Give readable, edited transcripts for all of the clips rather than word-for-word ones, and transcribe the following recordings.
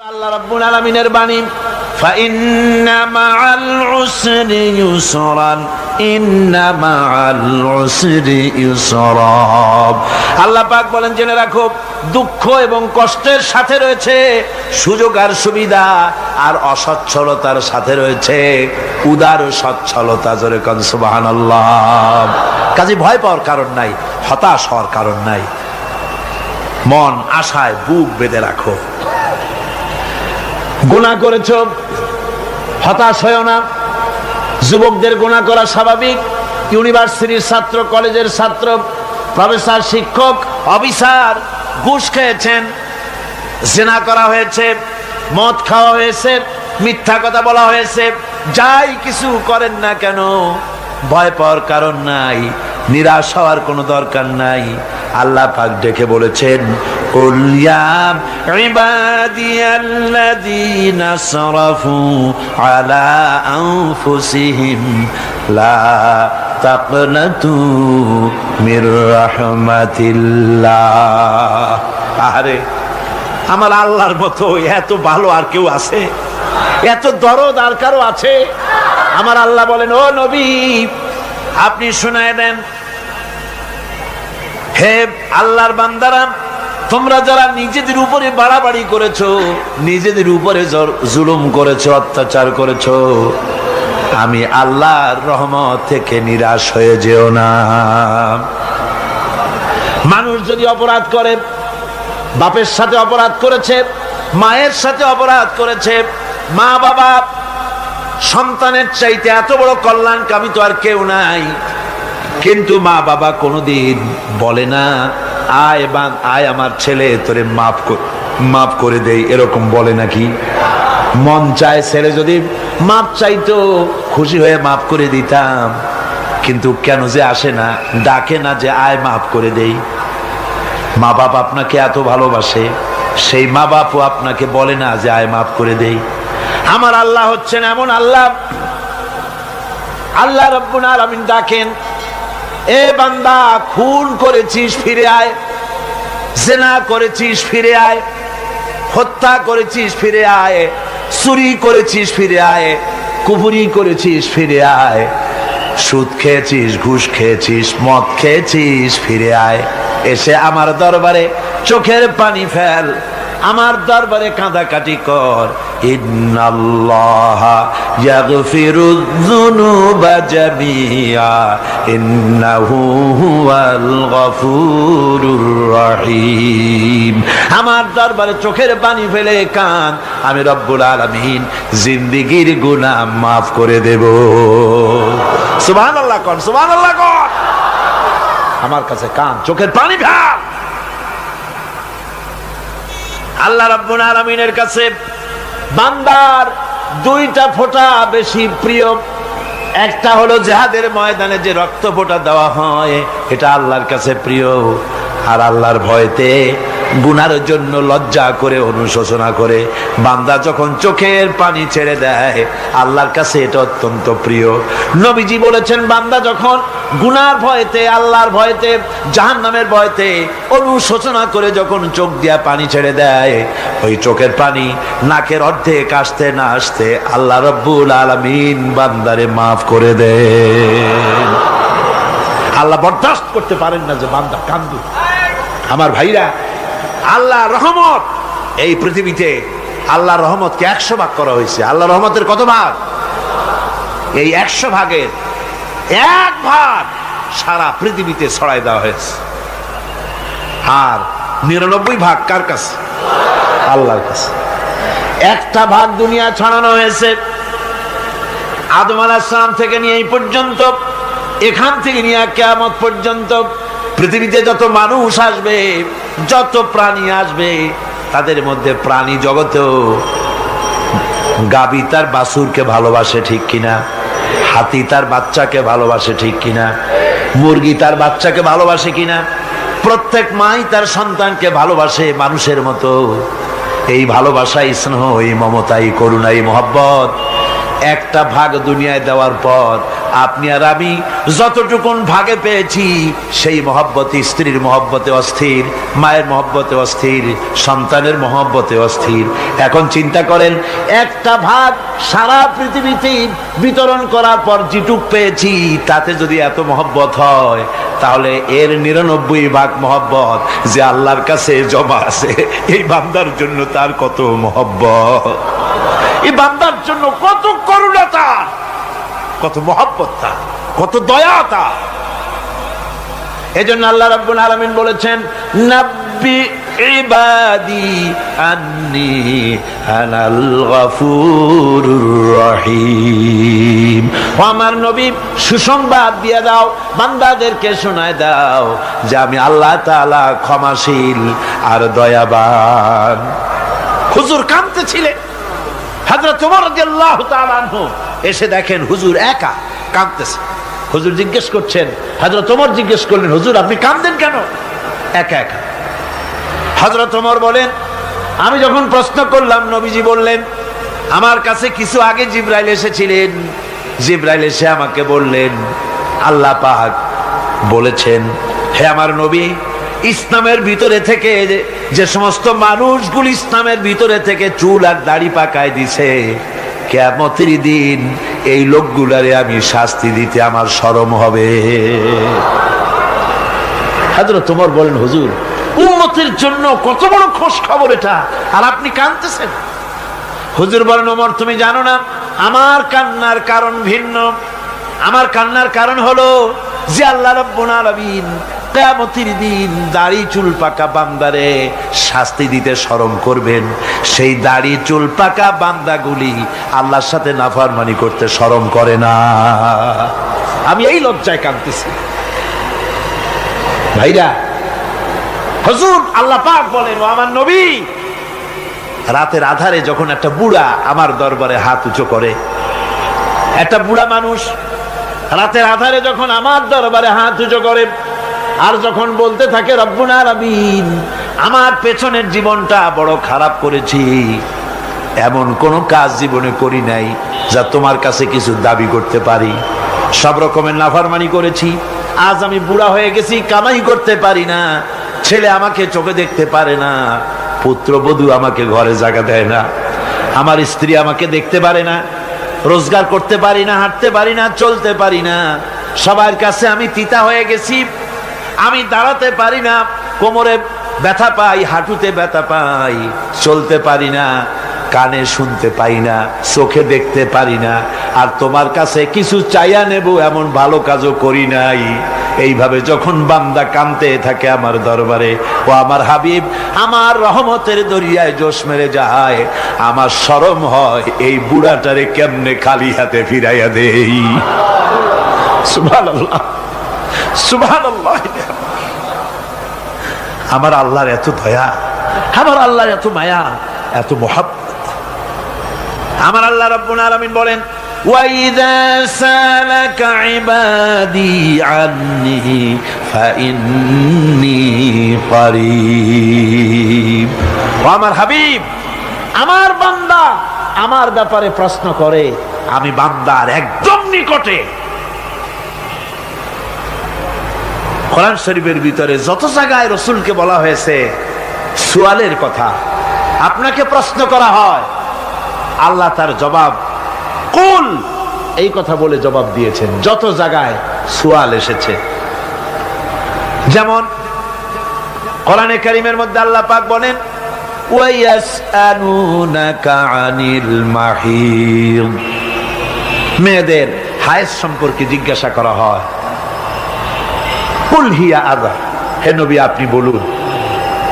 আল্লাহ রাব্বুল আলামিনের বাণী, ফাইন্না মাআল উসরি ইউসরান, ইন্না মাআল উসরি ইউসরা। আল্লাহ পাক বলেন, জেনে রাখো, দুঃখ এবং কষ্টের সাথে রয়েছে সুযোগ আর সুবিধা, আর অসচ্ছলতার সাথে রয়েছে উদার সচ্ছলতা। জোরে কোন সুবহানাল্লাহ। কাজে ভয় পাওয়ার কারণ নাই, হতাশ হওয়ার কারণ নাই। মন আশায় বুক বেঁধে রাখো। গুনাহ করেছ, হতাশ হয়ো না। যুবকদের গুনাহ করা স্বাভাবিক। ইউনিভার্সিটির ছাত্র, কলেজের ছাত্র, প্রফেসর, শিক্ষক, অফিসার ঘুষ খেয়েছেন, জিনা করা হয়েছে, মদ খাওয়া হয়েছে, মিথ্যা কথা বলা হয়েছে, যাই কিছু করেন না কেন ভয় পাওয়ার কারণ নাই, নিরাশ হওয়ার কোনো দরকার নাই। আল্লাহ পাক ডেকে বলেছেন, কুল ইয়া ইবাদিয়াল্লাযীনা আসরাফু আলা আনফুসিহিম লা তাকনাতু মির রাহমাতিল্লাহ। আরে আমার আল্লাহর মতো এত ভালো আর কেউ আছে? এত দরদ আর কারো আছে? আমার আল্লাহ বলেন, ও নবী, আপনি শুনায় দেন, হে আল্লাহর বান্দারা, তোমরা যারা নিজেদের উপরে বাড়াবাড়ি করেছো, নিজেদের উপরে জুলুম করেছো, অত্যাচার করেছো, আমি আল্লাহর রহমত থেকে নিরাশ হয়ে যেও না। মানুষ যদি অপরাধ করে, বাপের সাথে অপরাধ করেছে, মায়ের সাথে অপরাধ করেছে, মা বাবা সন্তানের চাইতে এত বড় কল্যাণকামী তো আর কেউ নাই, কিন্তু মা বাবা কোনোদিন বলে না, আয় আমার ছেলে তোরে মাফ করে দেই, এরকম বলে নাকি? মন চায় ছেলে যদি মাফ চাইতো, খুশি হয়ে মাফ করে দিতাম, কিন্তু কেন যে আসে না, ডাকে না যে আয় মাফ করে দেই। মা বাপ আপনাকে এত ভালোবাসে, সেই মা বাপও আপনাকে বলে না যে আয় মাফ করে দেই। আমার আল্লাহ হচ্ছেন এমন আল্লাহ, আল্লাহ রাব্বুল আলামিন ডাকেন, এ বান্দা, খুন করেছিস ফিরে আয়, জিনা করেছিস ফিরে আয়, হত্যা করেছিস ফিরে আয়, চুরি করেছিস ফিরে আয়, কুফরি করেছিস ফিরে আয়, সুদ খেয়েছিস, ঘুষ খেয়েছিস, মদ খেয়েছিস ফিরে আয়, এসে আমার দরবারে চোখের পানি ফেল, আমার দরবারে কাঁদাকাটি কর। ইন্নাল্লাহা ইয়াগফিরুয যুনুবা জামিআ ইন্নাহু হুয়াল গফুরুর রহিম। আমার দরবারে চোখের পানি ফেলে কান, আমি রব্বুল আলামিন জিন্দেগীর গুনাহ মাফ করে দেব। সুবহানাল্লাহ কোন, সুবহানাল্লাহ কোন। আমার কাছে কান, চোখের পানি ফেল। আল্লাহ রাব্বুল আলামিনের কাছে বান্দার দুইটা ফোঁটা বেশি প্রিয়। একটা হলো জিহাদের ময়দানে যে রক্ত ফোঁটা দেওয়া হয়, এটা আল্লাহর কাছে প্রিয়। আর আল্লাহর ভয়তে গুনার জন্য লজ্জা করে, অনুশোচনা করে বান্দা যখন চোখের পানি ছেড়ে দেয়, আল্লাহর কাছে এটা অত্যন্ত প্রিয়। নবীজি বলেছেন, বান্দা যখন গুনার ভয়তে, আল্লাহর ভয়তে, জাহান্নামের ভয়তে অনুশোচনা করে যখন চোখ দিয়া পানি ছেড়ে দেয়, ওই চোখের পানি নাকের অর্ধেক আসতে না আসতে আল্লাহ রাব্বুল আলামিন বান্দারে মাফ করে দেন। আল্লাহ বরদাস্ত করতে পারেন না যে বান্দা কান্দু। আমার ভাইরা, আল্লাহ রহমত, এই পৃথিবীতে আল্লাহ রহমতকে 100 ভাগ করা হয়েছে। আল্লাহ রহমতের কত ভাগ? এই 100 ভাগের 1 ভাগ সারা পৃথিবীতে ছড়াই দেওয়া হয়েছে। আর 99 ভাগ কার কাছে? আল্লাহর কাছে। একটা ভাগ দুনিয়া ছড়ানো হয়েছে আদম আলাইহিস সালাম থেকে নিয়ে এই পর্যন্ত, এখান থেকে নিয়ে কিয়ামত পর্যন্ত পৃথিবীতে যত মানুষ আসবে, যত প্রাণী আসবে, তাদের মধ্যে প্রাণী জগতেও গাভী তার বাছুরকে ভালোবাসে, ঠিক কিনা? হাতি তার বাচ্চাকে ভালোবাসে, ঠিক কিনা? মুরগি তার বাচ্চাকে ভালোবাসে কিনা? প্রত্যেক মাই তার সন্তানকে ভালোবাসে মানুষের মতো। এই ভালোবাসা, স্নেহ, এই মমতা, এই করুণা, এই মহব্বত একটা ভাগ দুনিয়ায় দেওয়ার পর আপনি আর আমি যতটুকুন ভাগে পেয়েছি সেই মহব্বতে, স্ত্রীর মহব্বতে অস্থির, মায়ের মহব্বতে অস্থির, সন্তানের মহব্বতে অস্থির। এখন চিন্তা করেন, একটা ভাগ সারা পৃথিবীতে বিতরণ করার পর যেটুক পেয়েছি তাতে যদি এত মহব্বত হয়, তাহলে এর 99 ভাগ মহব্বত যে আল্লাহর কাছে জমা আছে, এই বান্দার জন্য তার কত মহব্বত, এই বান্দার জন্য কত করুণা তার, কত মহব্বত তার, কত দয়া তার। এজন্য আল্লাহ রাব্বুল আলামিন বলেছেন, নাব্বি ইবাদি আন্নী আনাল গফুরুর রহিম। ও আমার নবী, সুসংবাদ দিয়ে দাও, বান্দাদেরকে শোনায় দাও যে আমি আল্লাহ তাআলা ক্ষমাশীল আর দয়াবান। হুজুর কাঁদতেছিলেন, হযরত ওমর রাদিয়াল্লাহু তাআলা আনহু এসে দেখেন হুজুর একা কাঁদতেছে। হুজুর জিজ্ঞেস করছেন, হযরত ওমর জিজ্ঞেস করলেন, হুজুর আপনি কাঁদেন কেন একা একা? হযরত ওমর বলেন, আমি যখন প্রশ্ন করলাম নবীজি বললেন, আমার কাছে কিছু আগে জিবরাইল এসেছিলেন, জিবরাইল এসে আমাকে বললেন আল্লাহ পাক বলেছেন, হে আমার নবী, ইসলামের ভিতরে থেকে যে সমস্ত মানুষগুলো ইসলামের ভিতরে থেকে চুল আর দাড়ি পাকায় দিছে, কিয়ামতের দিন এই লোকগুলারে আমি শাস্তি দিতে আমার শরম হবে। হযরত ওমর বলেন, হুজুর উম্মতের জন্য কত বড় খোঁজ খবর এটা, আর আপনি কাঁদতেছেন। হুজুর বলেন, ওমর তুমি জানো না আমার কান্নার কারণ ভিন্ন। আমার কান্নার কারণ হলো যে আল্লাহ রাব্বুল আলামিন কিয়ামতের দিন দাড়ি চুল পাকা বান্দারে শাস্তি দিতে শরম করবেন, সেই দাড়ি চুল পাকা বান্দাগুলি আল্লাহর সাথে নাফরমানি করতে শরম করে না। আমি এই লজ্জায় কাঁদতেছি। ভাইরা, হুজুর আল্লাহ পাক বলেন, ও আমার নবী, রাতের আধারে যখন একটা বুড়া আমার দরবারে হাত উঁচু করে, একটা বুড়া মানুষ রাতের আধারে যখন আমার দরবারে হাত উঁচু করে আর যখন বলতে থাকে, রব্বুল আলামিন আমার পেছনের জীবনটা বড় খারাপ করেছি, এমন কোন কাজ জীবনে করি নাই যা তোমার কাছে কিছু দাবি করতে পারি, সব রকমের নাফরমানি করেছি, আজ আমি বুড়া হয়ে গেছি, কামাই করতে পারি না, ছেলে আমাকে চোখে দেখতে পারে না, পুত্রবধূ আমাকে ঘরে জায়গা দেয় না, আমার স্ত্রী আমাকে দেখতে পারে না, রোজগার করতে পারি না, হাঁটতে পারি না, চলতে পারি না, সবার কাছে আমি তিতা হয়ে গেছি, আমি দাঁড়াতে পারি না, কোমরে ব্যথা পাই, হাঁটুতে ব্যথা পাই, চলতে পারি না, কানে শুনতে পাই না, চোখে দেখতে পারি না, আর তোমার কাছে কিছু চাইয়া নেব এমন ভালো কাজও করি নাই। এইভাবে যখন বান্দা কাঁদতে থাকে আমার দরবারে, ও আমার হাবিব আমার রহমতের দরিয়ায় জোশ মেরে যায়, আমার শরম হয় এই বুড়াটারে কেমনে খালি হাতে ফিরাইয়া দেই। সুবহানাল্লাহ, সুবহানাল্লাহ। আমার আল্লাহর এত দয়া, আমার আল্লাহর এত মায়া, এত মহব্বত। আমার আল্লাহ রাব্বুল আলামিন বলেন, ওয়াইযা সালাকা ইবাদি আন্নী ফাইন্নী করিব। ও আমার হাবিব, আমার বান্দা আমার ব্যাপারে প্রশ্ন করে, আমি বান্দার একদম নিকটে। কোরআন শরীফের ভিতরে যত জায়গায় রাসূলকে বলা হয়েছে সুয়ালের কথা, আপনাকে প্রশ্ন করা হয়, আল্লাহ তার জবাব কুল এই কথা বলে জবাব দিয়েছেন। যত জায়গায় সুয়াল এসেছে, যেমন কোরআনে কারীমের মধ্যে আল্লাহ পাক বলেন, ওয়ায়াসআলুনাকা আনিল মাহিদ, মেয়েদের হায়েজ সম্পর্কে জিজ্ঞাসা করা হয়, কুল হিয়া আযা, হে নবী আপনি বলুন।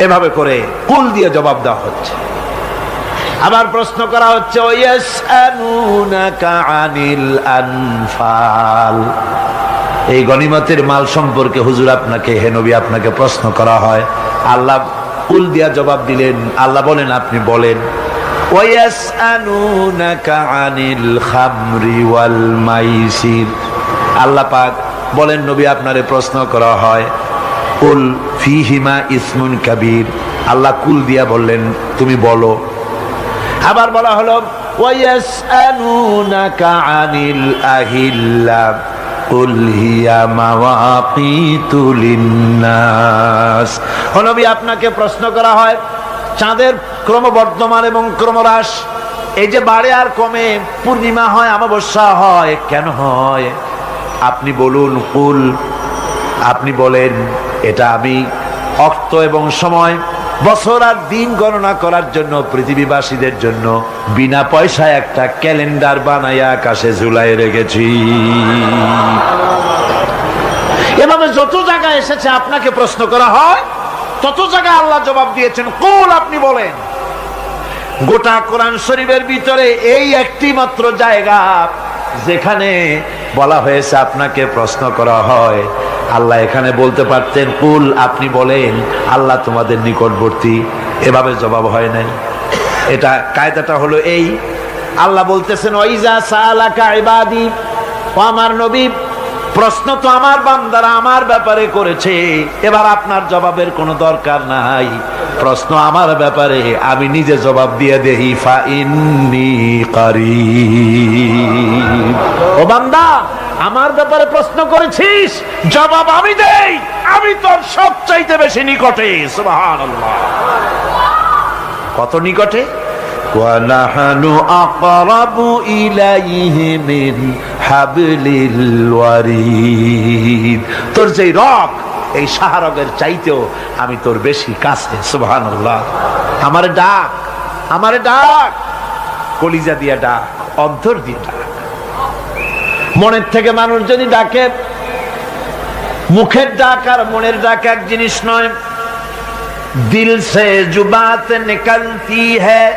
এভাবে করে কুল দিয়ে জবাব দেওয়া হচ্ছে। আবার প্রশ্ন করা হচ্ছে, ওয়ায়াসআলুনাকা আনিল আনফাল, এই গনিমতের মাল সম্পর্কে হুজুর আপনাকে, হে নবী আপনাকে প্রশ্ন করা হয়। আল্লাহ কুল দিয়া জবাব দিলেন, আল্লাহ বলেন আপনি বলেন। ওয়ায়াসআলুনাকা আনিল খামরি ওয়াল মাইসির, আল্লাহ পাক বলেন নবী আপনারে প্রশ্ন করা হয়, কুল ফিহিমা ইসমুন কাবীর, আল্লাহ কুল দিয়া বললেন তুমি বলো। আবার বলা হলো ওয়ায়াসআলুনাকা আনিল আহিল্লা, কুল হিয়া মাওয়াকিতু লিন্নাস। ও নবী, আপনাকে প্রশ্ন করা হয় চাঁদের ক্রমবর্ধমান এবং ক্রমহ্রাস, এই যে বাড়ে আর কমে, পূর্ণিমা হয় অমাবস্যা হয়, কেন হয়? আপনি বলুন। কুল, আপনি বলেন, এটা আমি অক্ত এবং সময়, বছর আর দিন গণনা করার জন্য পৃথিবীবাসীদের জন্য বিনা পয়সায় একটা ক্যালেন্ডার বানাইয়া আকাশে ঝুলাই রেখেছি। এভাবে যত জায়গায় এসেছে আপনাকে প্রশ্ন করা হয়, তত জায়গায় আল্লাহ জবাব দিয়েছেন কুল, আপনি বলেন। গোটা কোরআন শরীফের ভিতরে এই একটি মাত্র জায়গা যেখানে বলা হয়েছে আপনাকে প্রশ্ন করা হয়। আল্লাহ এখানে বলতে পারতেন কুল, আপনি বলেন, আল্লাহ তোমাদের নিকটবর্তী, এভাবে জবাব হয় নাই। এটা কায়দাটা হলো এই, আল্লাহ বলতেছেন ওয়াইজা সালাকা ইবাদি, ও আমার নবী, প্রশ্ন তো আমার বান্দারা আমার ব্যাপারে করেছে, এবার আপনার জবাবের কোনো দরকার নাই। প্রশ্ন আমার ব্যাপারে, আমি নিজে জবাব দিয়ে দেই। ফা ইন্নী কারীব। ও বান্দা, আমার ব্যাপারে প্রশ্ন করেছিস, জবাব আমি দেই, আমি তোর সবচাইতে বেশি নিকটে। সুবহানাল্লাহ। কত নিকটে? ওয়া নাহনু আকরাবু ইলাইহি মিন হাবলিল ওয়ারিদ। তোর যে রগ, এই শাহরগের চাইতেও আমি তোর বেশি কাছে। সুবহানাল্লাহ। আমারে ডাক, আমারে ডাক, কলিজা দিয়া ডাক, অন্তর দিয়ে ডাক। মনের থেকে মানুষ যদি ডাকে, মুখের ডাক আর মনের ডাক এক জিনিস নয়। দিল সে জুবাত নিকলতি হ্যায়,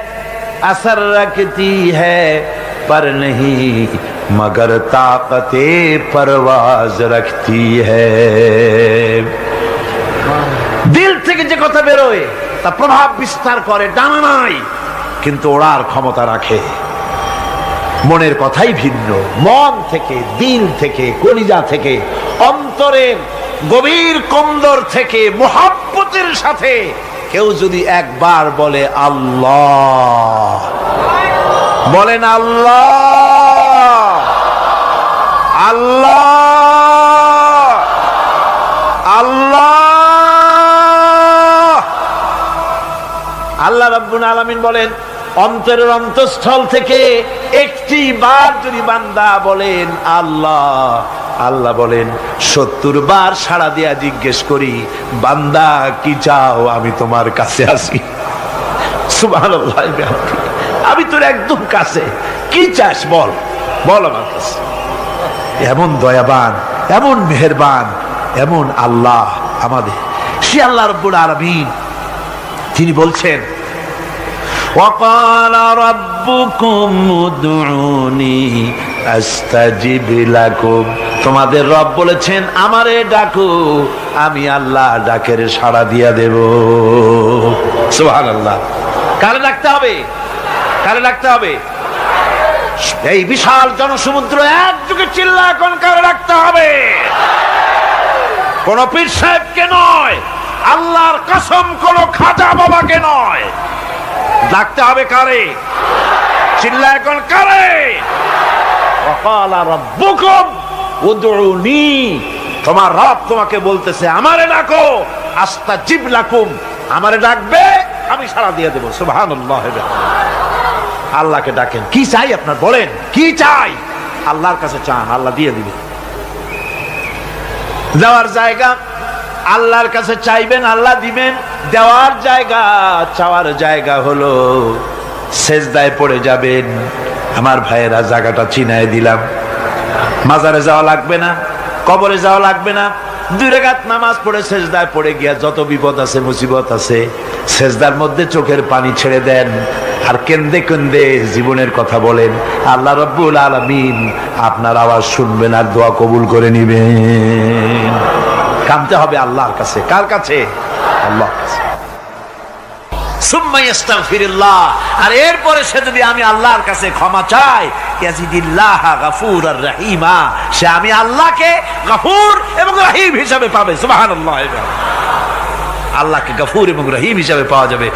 असर रखती है पर नहीं मगर ताकते परवाज रखती है। দিল থেকে যে কথা বেরোয় তা প্রভাব বিস্তার করে, ডানা নাই কিন্তু ওড়ার ক্ষমতা রাখে। মনের কথাই ভিন্ন। মন থেকে, দিল থেকে, কলিজা থেকে, অন্তরের গভীর কন্দর থেকে মুহাব্বতের সাথে কেউ যদি একবার বলে আল্লাহ, বলেন আল্লাহ, আল্লাহ, আল্লাহ, আল্লাহ রাব্বুল আলামিন বলেন, অন্তরের অন্তঃস্থল থেকে একটি বার যদি বান্দা বলেন আল্লাহ, আল্লাহ বলেন 70 বার সাড়া দিয়া জিজ্ঞেস করি, বান্দা কি চাও, আমি তোমার কাছে আসি। সুবহানাল্লাহ। আমি তোর একদম কাছে, কি চাস বল, বল আমার কাছে। এমন দয়াবান, এমন মেহেরবান, এমন আল্লাহ আমাদের। সে আল্লাহ রাব্বুল আলামিন, তিনি বলছেন وقال ربكم ادعوني استجب لكم। তোমাদের রব বলেছেন আমারে ডাকো, আমি আল্লাহ ডাকের সাড়া দিয়া দেব। সুবহানাল্লাহ। কারে ডাকতে হবে? কারে ডাকতে হবে? এই বিশাল জনসমুদ্র একযোগে চিল্লা এখন কারে ডাকতে হবে? কোন পীর সাহেবকে নয়, আল্লাহর কসম কোন খাজা বাবাকে নয়, ডাকতে হবে কারে? চিল্লা এখন কারে? ওয়াকালা রাব্বুকুম উদউনি, তোমার রব তোমাকে বলতেছে আমারে ডাকো, আস্তাজিব লাকুম, আমারে ডাকবে আমি সাড়া দিয়ে দেব। সুবহানাল্লাহ। আল্লাহকে ডাকেন, কি চাই আপনার বলেন, কি চাই? আল্লাহর কাছে চান, আল্লাহ দিয়ে দিবে। দেওয়ার জায়গা আল্লাহর কাছে চাইবেন, আল্লাহ দিবেন। দেওয়ার জায়গা, চাওয়ার জায়গা হলো সেজদায় পড়ে যাবেন। আমার ভাইয়েরা, জায়গাটা চিনায় দিলাম। মাজারে যাওয়া লাগবে না, কবরে যাওয়া লাগবে না। 2 রাকাত নামাজ পড়ে সেজদায় পড়ে গিয়া যত বিপদ আছে, মুসিবত আছে, সেজদার মধ্যে চোখের পানি ছেড়ে দেন আর কেন্দে কেন্দে জীবনের কথা বলেন। আল্লাহ রাব্বুল আলামিন আপনার আওয়াজ শুনবেন আর দোয়া কবুল করে নিবেন। কামতে হবে আল্লাহর কাছে। কার কাছে? আল্লাহর কাছে। সুম্মা ইস্তাগফিরুল্লাহ, আর এরপরে সে যদি আমি আল্লাহর কাছে ক্ষমা চাই, ইয়াজিদিল্লাহ গফুরার রহিমা, সে আমি আল্লাহকে গফুর এবং রহিম হিসাবে পাবে। সুবহানাল্লাহ। আল্লাহকে গফুর এবং রহিম হিসাবে পাওয়া যাবে।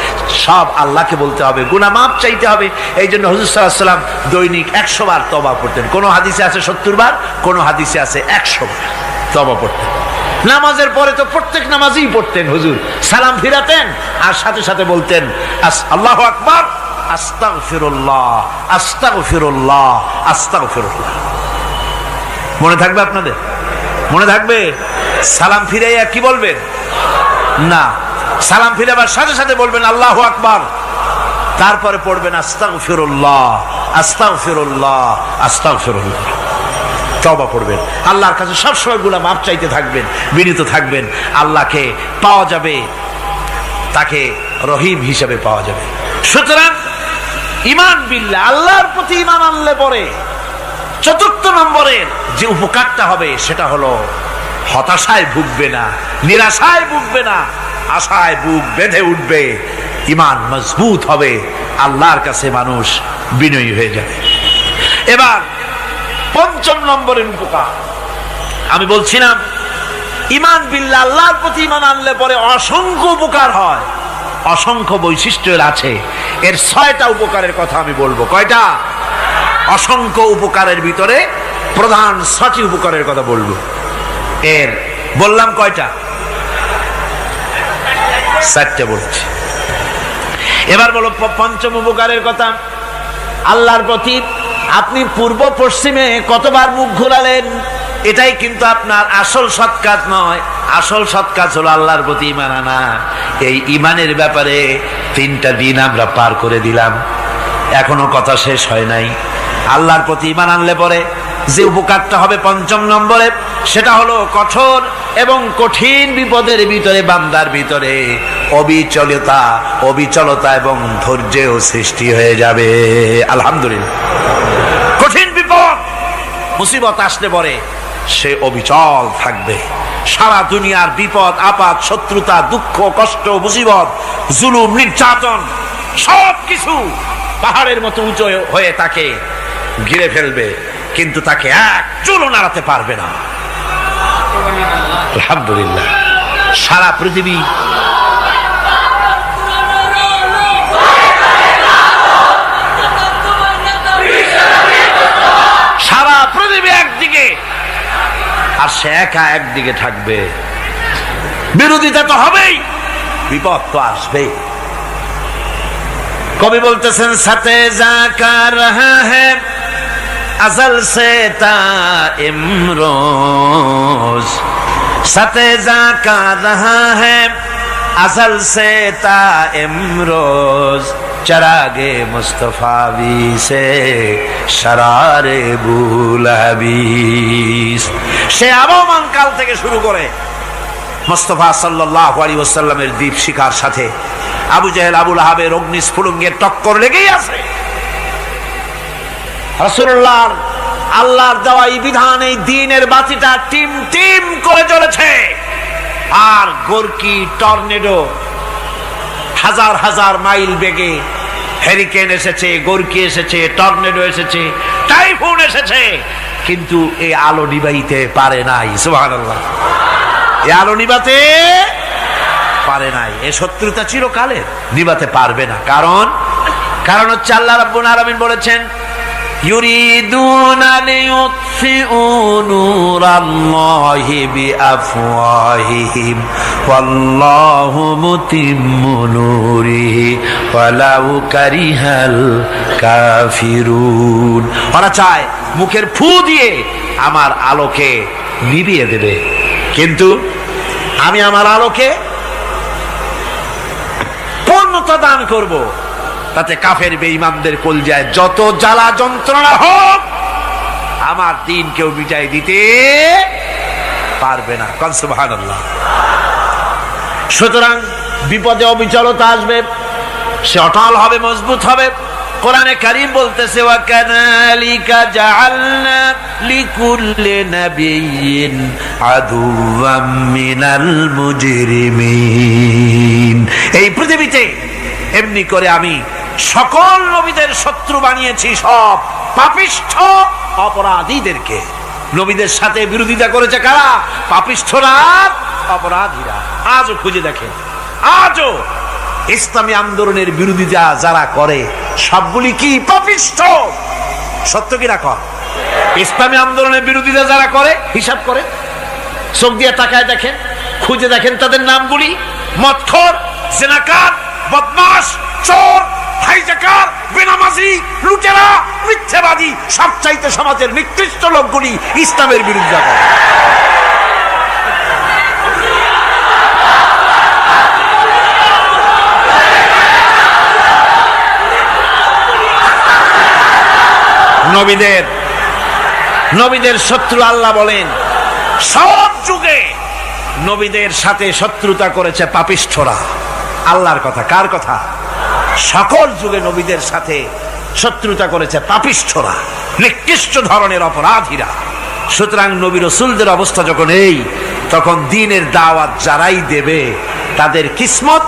সব আল্লাহকে বলতে হবে, গুনাহ মাফ চাইতে হবে। এই জন্য হুজুর সাল্লাল্লাহু আলাইহি ওয়াসাল্লাম দৈনিক 100 বার তওবা পড়তেন। কোন হাদিসে আছে 70 বার, কোন হাদিসে আছে 100 বার তওবা পড়তেন। নামাজের পরে তো প্রত্যেক নামাজই পড়তেন হুজুর, সালাম ফিরাতেন আর সাথে সাথে বলতেন আল্লাহু আকবার, আস্তাগফিরুল্লাহ, আস্তাগফিরুল্লাহ, আস্তাগফিরুল্লাহ। মনে থাকবে আপনাদের? মনে থাকবে? সালাম ফিরাইয়া কি বলবেন? না, সালাম ফিরাবার সাথে সাথে বলবেন আল্লাহু আকবার, তারপরে পড়বেন আস্তাগফিরুল্লাহ, আস্তাগফিরুল্লাহ, আস্তাগফিরুল্লাহ। তওবা পড়বেন, আল্লাহর কাছে সবসময় গুনাহ মাফ চাইতে থাকবেন, বিনীত থাকবেন। আল্লাহকে পাওয়া যাবে, তাকে রহিম হিসেবে পাওয়া যাবে। সুতরাং ঈমান বিল্লাহ, আল্লাহর প্রতি ঈমান আনলে পরে চতুর্থ নম্বরের যে উপকারটা হবে সেটা হলো হতাশায় ভুগবে না, নিরাশায় ভুগবে না, আশায় বুক বেঁধে উঠবে, ঈমান মজবুত হবে, আল্লাহর কাছে মানুষ বিনয়ী হয়ে যাবে। এবার পঞ্চম নম্বরের উপকার আমি বলছিলাম, ঈমান বিল্লাহ, আল্লাহর প্রতি ঈমান আনলে পরে অসংখ্য উপকার হয়, অসংখ্য বৈশিষ্ট্য আছে। এর 6টা উপকারের কথা আমি বলবো। কয়টা? অসংখ্য উপকারের ভিতরে প্রধান 6টি উপকারের কথা বলবো। এর বললাম কয়টা? 4টে বলছি। এবার বলো পঞ্চম উপকারের কথা। আল্লাহর প্রতি আপনি পূর্ব পশ্চিমে কতবার মুখ ঘোরালেন, এটাই কিন্তু আপনার আসল সৎ কাজ নয়। আসল সৎ কাজ হলো আল্লাহর প্রতি ঈমান আনা। এই ঈমানের ব্যাপারে 3টা দিন আমরা পার করে দিলাম, এখনো কথা শেষ হয় নাই। আল্লাহর প্রতি ঈমান আনলে পরে যে উপকারটা হবে পঞ্চম নম্বরে, সেটা হলো কঠোর এবং কঠিন বিপদের ভিতরে বান্দার ভিতরে অবিচলতা এবং ধৈর্যের সৃষ্টি হয়ে যাবে। আলহামদুলিল্লাহ। কঠিন বিপদ মুসিবত আসলে পরে সে অবিচল থাকবে। সারা দুনিয়ার বিপদ আপদ, শত্রুতা, দুঃখ, কষ্ট, মুসিবত, জুলুম, নির্যাতন সবকিছু পাহাড়ের মতো উঁচু হয়ে তাকে ঘিরে ফেলবে, কিন্তু তাকে এক চুলও নাড়াতে পারবে না। আলহামদুলিল্লাহ। সারা পৃথিবী একদিকে আর সে একা একদিকে থাকবে। বিরোধিতা তো হবেই, বিপদ তো আসবেই। কবি বলতেছেন, সাথে জাকা রহা হ্যায় अज़ल से ता इमरोज, सते जाका रहा है अज़ल से ता इमरोज, चरागे मुस्तफावी से शरारे बुलहबीस। সে আবহমান কাল থেকে শুরু করে মুস্তাফা সাল্লাল্লাহু আলাইহি ওয়াসাল্লামের দীপ শিখার সাথে আবু জেহেল, আবু লাহাবের অগ্নিস্ফুলিঙ্গের টক্কর লেগেই আছে। রাসূলুল্লাহ আল্লাহর দেওয়া এই বিধান, এই দ্বীনের বাতিটা টিম টিম করে জ্বলেছে। আর গোরকি, টর্নেডো, হাজার হাজার মাইল বেগে হেরিকেন এসেছে, গোরকি এসেছে, টর্নেডো এসেছে, টাইফুন এসেছে, কিন্তু এই আলো নিবাইতে পারে নাই। সুবহানাল্লাহ। এই আলো নিবাতে পারে নাই। এই শত্রুতা চিরকালের, নিবাতে পারবে না। কারণ হচ্ছে আল্লাহ রাব্বুল আলামিন বলেছেন, يريدون ليطفئوا نور الله بأفواههم والله متم نوره ولو كره الكافرون। ওরা চায় মুখের ফু দিয়ে আমার আলোকে নিভিয়ে দেবে, কিন্তু আমি আমার আলোকে পূর্ণতা দান করব, তাতে কাফের বেঈমানদের কলজায় যত জ্বালা যন্ত্রণা হোক আমার দ্বীন কেউ মিটাই দিতে পারবে না। সুবহানাল্লাহ। সুতরাং বিপদে অবিচলতা আসবে, সে অটল হবে, মজবুত হবে। কোরআনে কারীম বলতেছে, ওয়া কাযালিকা জাআলনা লিকুল্লি নাবিয়্যিন আদুওয়াম মিনাল মুজরিমিন। এই পৃথিবীতে এমনি করে আমি সকল নবীদের শত্রু বানিয়েছি, সব পাপিষ্ঠ অপরাধীদেরকে। নবীদের সাথে বিরোধিতা করেছে কারা? পাপিষ্ঠরা, অপরাধীরা। আজও খুঁজে দেখেন আজও ইসলামী আন্দোলনের বিরোধিতা যারা করে সবগুলি কি পাপিষ্ঠ? সত্য কিনা কর? ইসলামী আন্দোলনের বিরোধিতা যারা করে হিসাব করে, চোখ দিয়ে তাকায় দেখেন, খুঁজে দেখেন তাদের নামগুলি। মদখোর, জিনাকার, বদমাশ, চোর, হাইজাকার, বেনামাজি, লুটেরা, মিথ্যাবাদী, সবচাইতে সমাজের নিকৃষ্ট লোকগুলি ইসলামের বিরোধিতা করে। নবীদের শত্রু আল্লাহ বলেন সব যুগে নবীদের সাথে শত্রুতা করেছে পাপিষ্ঠরা। আল্লাহর কথা, কার কথা? সকল যুগে নবীদের সাথে শত্রুতা করেছে পাপিষ্ঠরা, নিকৃষ্ট ধরনের অপরাধীরা। সুতরাং নবী রাসূলদের অবস্থা যখন এই, তখন দ্বীনের দাওয়াত যারাই দেবে তাদের কিসমত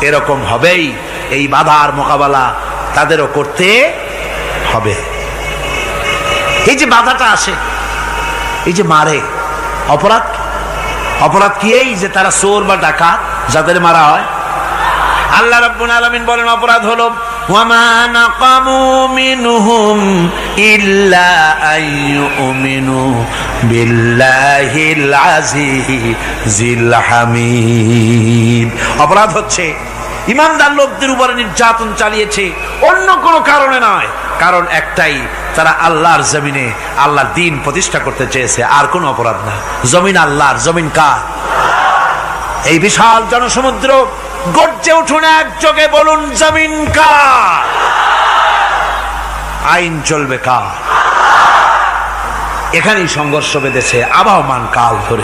এরকম হবেই। এই বাধার মোকাবেলা তাদেরও করতে হবে। এই যে বাধাটা আসে, এই যে মারে, অপরাধ কি? এই যে তারা চোর বা ডাকাত যাদের মারা হয়। আল্লাহ রাব্বুল আলামিন বলেন অপরাধ হলো ওয়ামা নাকামু মিনহুম ইল্লা আইয়ুমিনু বিল্লাহিল আজিজিল হামিদ। অপরাধ হচ্ছে ইমানদার লোকদের উপরে নির্যাতন চালিয়েছে, অন্য কোনো কারণে নয়। কারণ একটাই, তারা আল্লাহর জমিনে আল্লাহর দ্বীন প্রতিষ্ঠা করতে চেয়েছে, আর কোনো অপরাধ না। জমিন আল্লাহর, জমিন কার? এই বিশাল জনসমুদ্র গর্জে উঠুন একযোগে, বলুন জমিন কার? আইন চলবে কার? এখানেই সংঘর্ষ বেঁধেছে আবহমান কাল ধরে।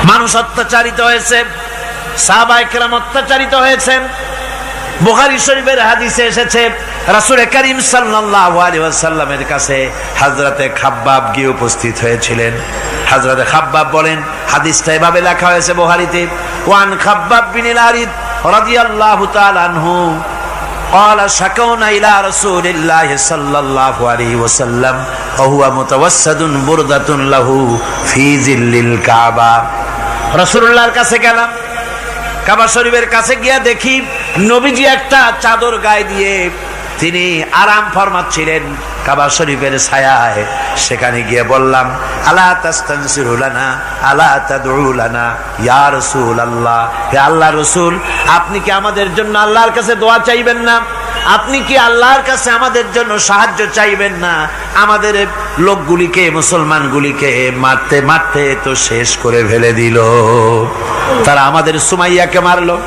মানুষ অত্যাচারিত হয়েছে, সাহাবায়ে কেরাম অত্যাচারিত হয়েছেন। বুখারী শরীফের হাদিসে এসেছে রাসূল করিম সাল্লাল্লাহু আলাইহি ওয়াসাল্লামের কাছে হযরতে খাব্বাব গিয়ে উপস্থিত হয়েছিলেন। হযরতে খাব্বাব বলেন, হাদিসটা এভাবে লেখা হয়েছে বুখারীতে, ওয়ান খাব্বাব বিন আল-আরিদ রাদিয়াল্লাহু তাআলা আনহু قال شكونا إلى رسول الله صلى الله عليه وسلم وهو متوسد بردة له في ظل الكعبة। রাসূলুল্লাহর কাছে গেলাম, কাবা শরীফের কাছে গিয়া দেখি নবীজি একটা চাদর গায়ে দিয়ে তিনি আরাম ফরমাচ্ছিলেন কাবা শরীফের ছায়ায়। সেখানে গিয়ে বললাম, আলা তাস্তানসিরু লানা আলা তাদউ লানা ইয়া রাসূলুল্লাহ, হে আল্লাহর রাসূল, আপনি কি আমাদের জন্য আল্লাহর কাছে দোয়া চাইবেন না? আপনি কি আল্লাহর কাছে আমাদের জন্য সাহায্য চাইবেন না? আমাদের লোকগুলিকে, মুসলমানগুলিকে মারতে মারতে তো শেষ করে ফেলে দিল। তারা আমাদের সুমাইয়াকে মারলো,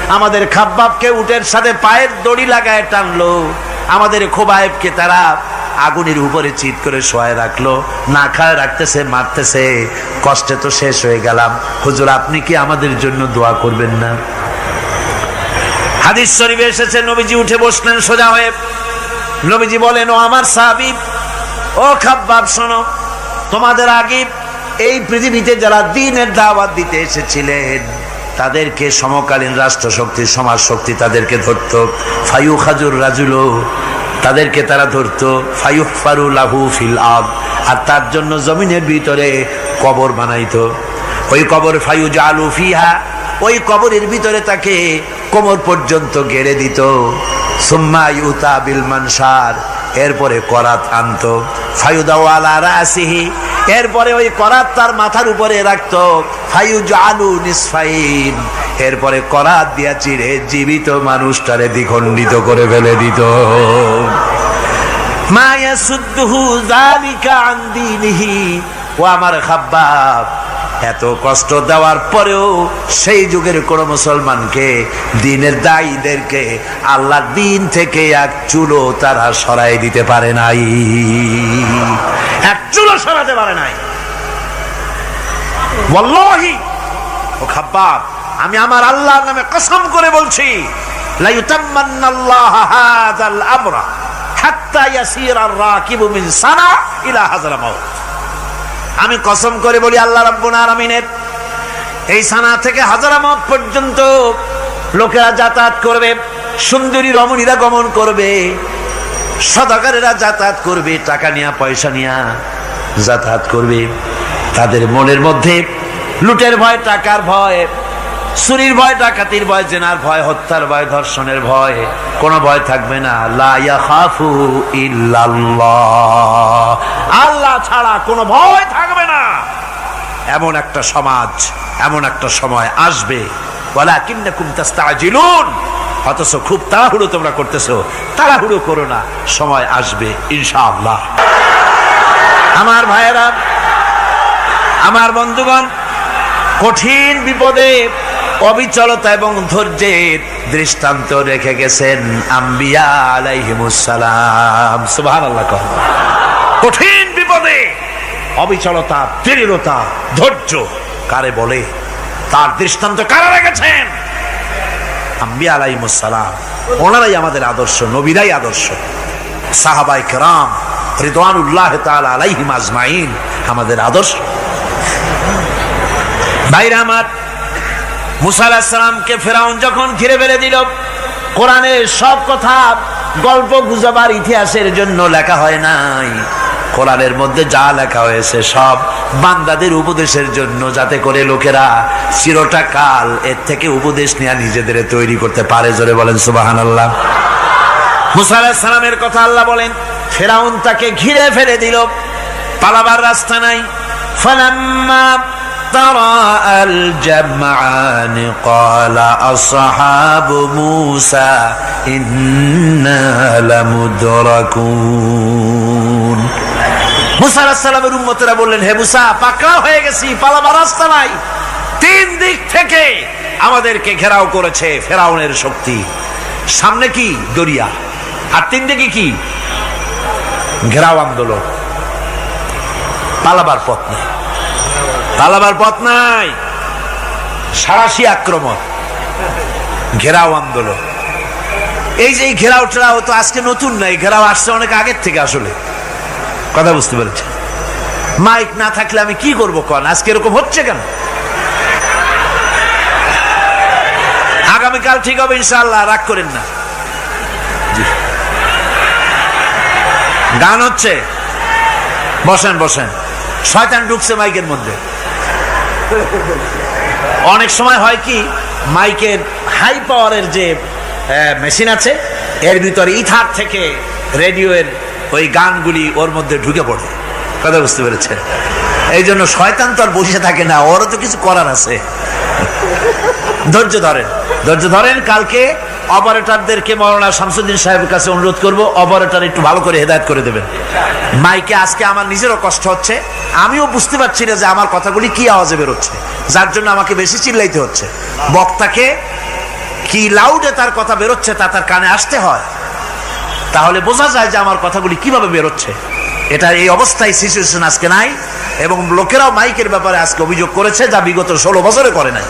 আমাদের খাব্বাবকে উটের সাথে পায়ের দড়ি লাগায় টানলো, আমাদের খোবায়েবকে তারা আগুনের উপরে চিৎ করে শোয়ায় রাখলো, না খায় রাখতেছে, মারতেছে, কষ্টে তো শেষ হয়ে গেলাম। হুজুর, আপনি কি আমাদের জন্য দোয়া করবেন না? হাদিস শরীফে এসেছে, নবীজি উঠে বসলেন সোজা হয়ে। নবীজি বলেন, ও আমার সাহাবী, ও খাব্বাব, শোনো, তোমাদের আগে এই পৃথিবীতে যারা দ্বীনের দাওয়াত দিতে এসেছিলেন তাদেরকে সমকালীন রাষ্ট্রশক্তি, সমাজ শক্তি তাদেরকে ধরত। ফায়ুখাজুর রাজুলো, তাদেরকে তারা ধরত। ফায়ুহফারু লাহু ফিল আরদ, আর তার জন্য জমিনের ভিতরে কবর বানাইতো। ওই কবর ফায়ুজালু ফিহা, ওই কবরের ভিতরে তাকে কোমর পর্যন্ত গেড়ে দিত। সুম্মা ইউতা বিল মানশার, এরপরে করাত আনতো। ফায়ুদাউ আলা রাসিহি, এরপরে ওই করাত তার মাথার উপরে রাখতো। ফায়ুজালু নিসফাইন, এরপরে করাত দিয়া চিরে জীবিত মানুষটারে দ্বিখণ্ডিত করে ফেলে দিত। মা ইয়াসুদ্দুহু যালিকা আন দীনিহি, ও আমার খাব্বাব, এত কষ্ট দেওয়ার পরেও সেই যুগের কোন মুসলমানকে, দ্বীনের দায়ীদেরকে আল্লাহর দ্বীন থেকে এক চুলো তারা সরাই দিতে পারে নাই, এক চুলো সরাতে পারে নাই। ওয়াল্লাহি, ও খাব্বাব, আমি আমার আল্লাহর নামে কসম করে বলছি, লা ইউতাম্মান্নাল্লাহু হাযাল আমরা হাত্তা ইয়াসিরা আর-রাকিবু মিন সানা ইলা হাযরামাউত। আমি কসম করে বলি, আল্লাহ রাব্বুল আলামিনের এই সানা থেকে হাযরামাউত পর্যন্ত লোকেরা যাতায়াত করবে, সুন্দরী রমণীরা গমন করবে, সদাগরেরা যাতায়াত করবে, টাকা নিয়া পয়সা নিয়া যাতায়াত করবে। তাদের মনের মধ্যে লুটের ভয়, টাকার ভয়, চুরির ভয়, ডাকাতির ভয়, জেনার ভয়, হত্যার ভয়, ধর্ষণের ভয়, কোনো ভয় থাকবে না। লা ইয়াখাফু ইল্লাল্লাহ, আল্লাহ ছাড়া কোনো ভয় থাকবে না। এমন একটা সমাজ, এমন একটা সময় আসবে। ওয়ালাকিন্নাকুম তাস্তাজিলুন, অথচ খুব তাড়াহুড়ো তোমরা করতেছো। তাড়াহুড়ো করো না, সময় আসবে ইনশাআল্লাহ। আমার ভাইয়েরা, আমার বন্ধুগণ, কঠিন বিপদে অবিচলতা এবং ধৈর্যের দৃষ্টান্ত রেখে গেছেন আম্বিয়া আলাইহিমুস সালাম। সুবহানাল্লাহ। কঠিন বিপদে অবিচলতা, দৃঢ়তা, ধৈর্য কারে বলে, তার দৃষ্টান্ত কারা রেখেছেন? আম্বিয়া আলাইহিমুস সালাম। ওনারাই আমাদের আদর্শ, নবীরাই আদর্শ। সাহাবায়ে কেরাম রিদওয়ানুল্লাহ তাআলা আলাইহিম আজমাইন আমাদের আদর্শ। ভাইরা আমার, মুসা আলাইহিস সালামকে ফেরাউন যখন ঘিরে ফেলে দিল, কোরআনের সব কথা গল্প গুজবার ইতিহাসের জন্য লেখা হয় নাই। কোরআনের মধ্যে যা লেখা হয়েছে সব বান্দাদের উপদেশের জন্য, যাতে করে লোকেরা চিরটা কাল এর থেকে উপদেশ নিয়ে নিজেদের তৈরি করতে পারে। জোরে বলেন সুবহানাল্লাহ। মুসা আলাইহিস সালামের কথা আল্লাহ বলেন, ফেরাউন তাকে ঘিরে ফেলে দিল, পালাবার রাস্তা নাই। ফালাম্মা ترى الجمعان قال أصحاب موسى إنا لمدركون। মুসা আলাইহিস সালামের উম্মতেরা বললেন, হে মুসা, পাকড়াও হয়ে গেছি, পালাবার রাস্তা নাই। তিন দিক থেকে আমাদেরকে ঘেরাও করেছে ফেরাউনের শক্তি। সামনে কি? দরিয়া, আর তিন দিকে কি? ঘেরাও আন্দোলন। পালাবার পথ নেই, পালাবার পথ নাই। সারাশি আক্রমণ, ঘেরাও আন্দোলন। এই যে ঘেরাও টেরাও তো আজকে নতুন নাই, ঘেরাও আসছে অনেক আগের থেকে। আসলে কথা বুঝতে পেরেছি। মাইক না থাকলে আমি কি করবো কন? আজকে এরকম হচ্ছে কেন? আগামীকাল ঠিক হবে ইনশাআল্লাহ, রাগ করেন না। গান হচ্ছে, বসেন বসেন। শয়তান ঢুকছে মাইকের মধ্যে। অনেক সময় হয় কি, মাইকের হাই পাওয়ারের যে মেশিন আছে, এর ভিতরে ইথার থেকে রেডিওর ওই গানগুলি ওর মধ্যে ঢুকে পড়ে। কথা বুঝতে পেরেছে? এই জন্য শয়তান তো আর বসে থাকে না, ওরও তো কিছু করার আছে। ধৈর্য ধরেন, ধৈর্য ধরেন। কালকে অপারেটরদেরকে মাওলানা শামসুদ্দিন সাহেবের কাছে অনুরোধ করব, অপারেটর একটু ভালো করে হেদায়েত করে দেবেন মাইকে। আজকে আমার নিজেরও কষ্ট হচ্ছে, আমিও বুঝতে পারছি না যে আমার কথাগুলি কি আওয়াজে বেরোচ্ছে, যার জন্য আমাকে বেশি চিল্লাইতে হচ্ছে। বক্তাকে কি লাউডে তার কথা বেরোচ্ছে তা তার কানে আসতে হয়, তাহলে বোঝা যায় যে আমার কথাগুলি কিভাবে বেরোচ্ছে। এটা এই অবস্থায় সিচুয়েশন আজকে নাই, এবং লোকেরাও মাইকের ব্যাপারে আজকে অভিযোগ করেছে, যা বিগত 16 বছরে করে নাই।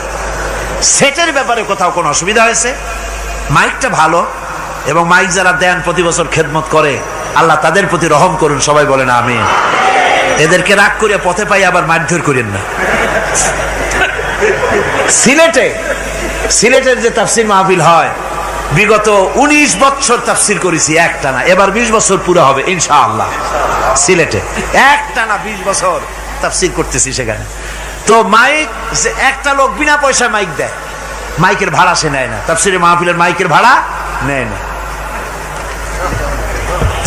সেটের ব্যাপারে কোথাও কোনো অসুবিধা হয়েছে? মাইকটা ভালো, এবং মাইক যারা দেন প্রতি বছর খেদমত করে, আল্লাহ তাদের প্রতি রহম করুন। সবাই বলেন আমিন। এদেরকে রাগ করে পথে পাই আবার মারধর করেন না। সিলেটের যে তাফসির মাহফিল হয়, বিগত 19 বছর তাফসির করেছি একটানা, এবার 20 বছর পুরো হবে ইনশাআল্লাহ। সিলেটে একটানা 20 বছর তাফসির করতেছি সেখানে। তো মাইক, একটা লোক বিনা পয়সায় মাইক দেয়, মাইকের ভাড়া সে নেয় না। তাফসিরের মাহফিলের মাইকের ভাড়া নেয় না।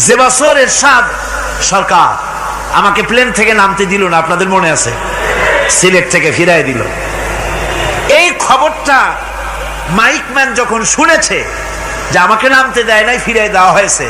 যে বছর এরশাদ সরকার আমাকে প্লেন থেকে নামতে দিল না, আপনাদের মনে আছে? সিলেট থেকে ফিরাই দিল। এই খবরটা মাইকম্যান যখন শুনেছে যে আমাকে নামতে দেয় নাই, ফিরাই দেওয়া হয়েছে,